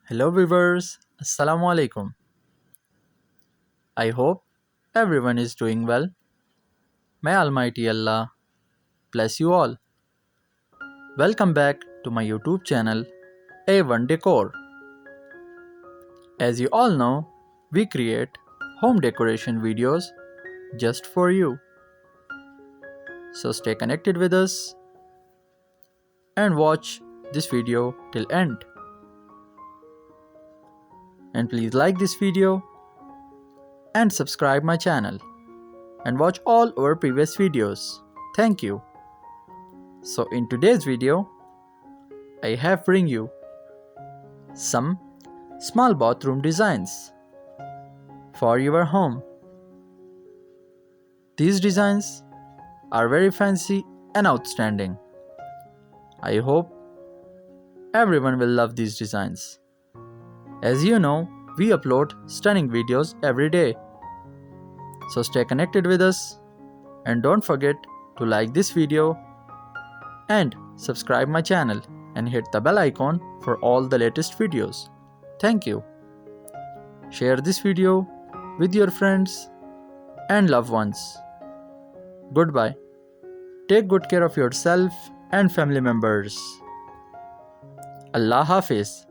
Hello viewers, Assalamu alaikum. I hope everyone is doing well. May Almighty Allah bless you all. Welcome back to my YouTube channel A1 Decor. As you all know, we create home decoration videos just for you. So stay connected with us and watch this video till end. And please like this video and subscribe my channel and watch all our previous videos. Thank you. So in today's video, I have bring you some small bathroom designs for your home. These designs are very fancy and outstanding. I hope everyone will love these designs. As you know, we upload stunning videos every day. So stay connected with us and don't forget to like this video and subscribe my channel and hit the bell icon for all the latest videos. Thank you. Share this video with your friends and loved ones. Goodbye. Take good care of yourself and family members. Allah Hafiz.